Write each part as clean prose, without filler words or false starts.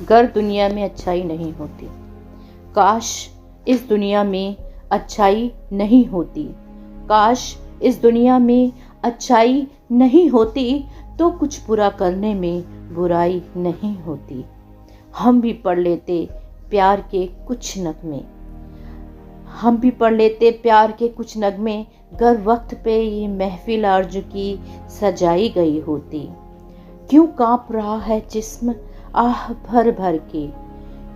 गर दुनिया में अच्छाई नहीं होती। काश इस दुनिया में अच्छाई नहीं होती। काश इस दुनिया में अच्छाई नहीं होती तो कुछ बुरा करने में बुराई नहीं होती। हम भी पढ़ लेते प्यार के कुछ नगमे, हम भी पढ़ लेते प्यार के कुछ नगमे, गर वक्त पे ये महफिल आरज़ू की सजाई गई होती। क्यों कांप रहा है जिस्म आह भर भर के,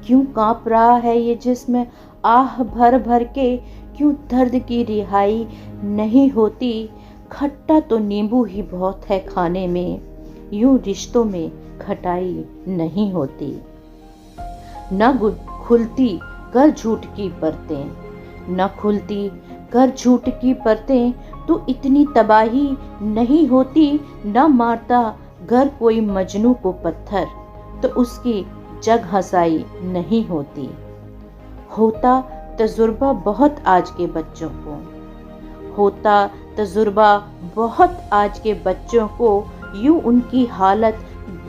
क्यों कांप रहा है ये जिस्म आह भर भर के, क्यों दर्द की रिहाई नहीं होती। खट्टा तो नींबू ही बहुत है खाने में, यूं रिश्तों में खटाई नहीं होती। न खुलती गर झूठ की परतें, न खुलती गर झूठ की परतें, तो इतनी तबाही नहीं होती। न मारता गर कोई मजनू को पत्थर, तो उसकी जग हंसाई नहीं होती। होता तजुर्बा बहुत आज के बच्चों को, होता तजुर्बा बहुत आज के बच्चों को, यूं उनकी हालत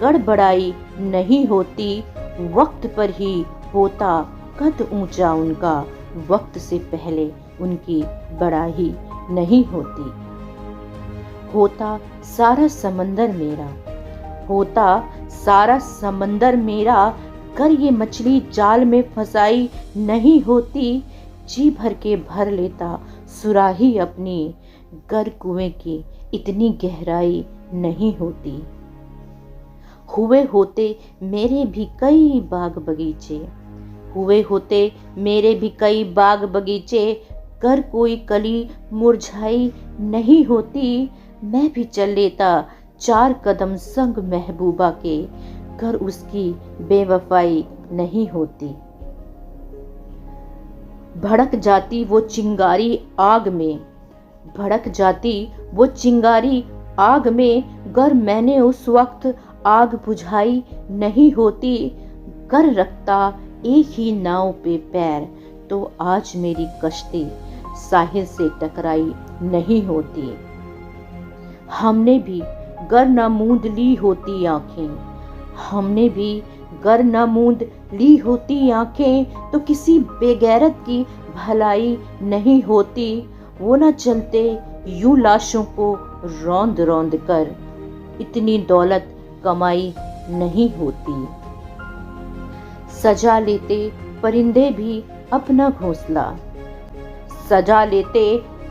गड़बड़ाई नहीं होती। वक्त पर ही होता कद ऊंचा उनका, वक्त से पहले उनकी बढ़ाई नहीं होती। होता सारा समंदर मेरा, होता सारा समंदर मेरा, कर ये मछली जाल में फंसाई नहीं होती। जी भर के भर लेता सुराही अपनी, गर कुएं की इतनी गहराई नहीं होती। हुए होते मेरे भी कई बाग बगीचे, हुए होते मेरे भी कई बाग बगीचे, कर कोई कली मुरझाई नहीं होती। मैं भी चल लेता 4 कदम संग महबूबा के, कर उसकी बेवफाई नहीं होती। भड़क जाती वो चिंगारी आग में, भड़क जाती वो चिंगारी आग में, गर मैंने उस वक्त आग बुझाई नहीं होती। कर रखता एक ही नाव पे पैर, तो आज मेरी कश्ती साहिल से टकराई नहीं होती। हमने भी गर न मूंद ली होती आंखें, हमने भी गर न मूंद ली होती आंखें, तो किसी बेगैरत की भलाई नहीं होती। वो न चलते यूं लाशों को रौंद रौंद कर, इतनी दौलत कमाई नहीं होती। सजा लेते परिंदे भी अपना घोंसला, सजा लेते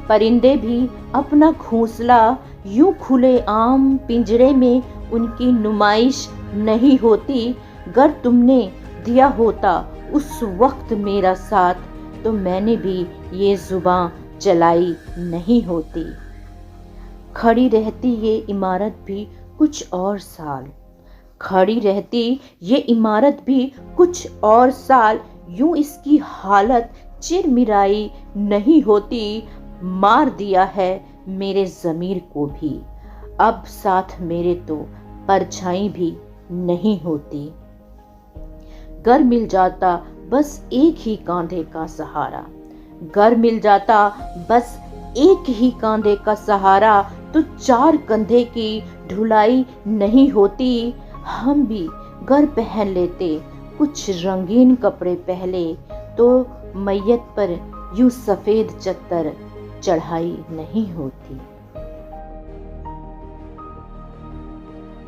परिंदे भी अपना घोंसला, यूं खुले आम पिंजरे में उनकी नुमाइश नहीं होती। गर तुमने दिया होता उस वक्त मेरा साथ, तो मैंने भी ये जुबां चलाई नहीं होती। खड़ी रहती ये इमारत भी कुछ और साल, खड़ी रहती ये इमारत भी कुछ और साल, यूं इसकी हालत चिरमिराई नहीं होती। मार दिया है मेरे ज़मीर को भी, अब साथ मेरे तो परछाई भी नहीं होती। गर मिल जाता बस एक ही कांधे का सहारा, गर मिल जाता बस एक ही कांधे का सहारा, तो 4 कंधे की ढुलाई नहीं होती। हम भी गर पहन लेते कुछ रंगीन कपड़े पहले, तो मैयत पर यूं सफ़ेद चद्दर चढ़ाई नहीं होती।